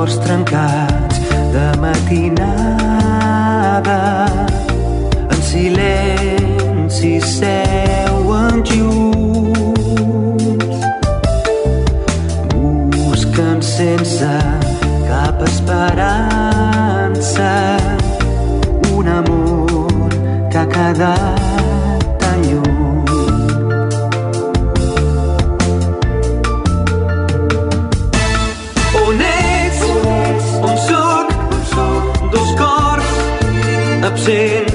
cors trencats de matinada, en silenci seuen junts, busquen sense cap esperança un amor que ha quedat tan lluny. On ets? On soc? Dos cors absents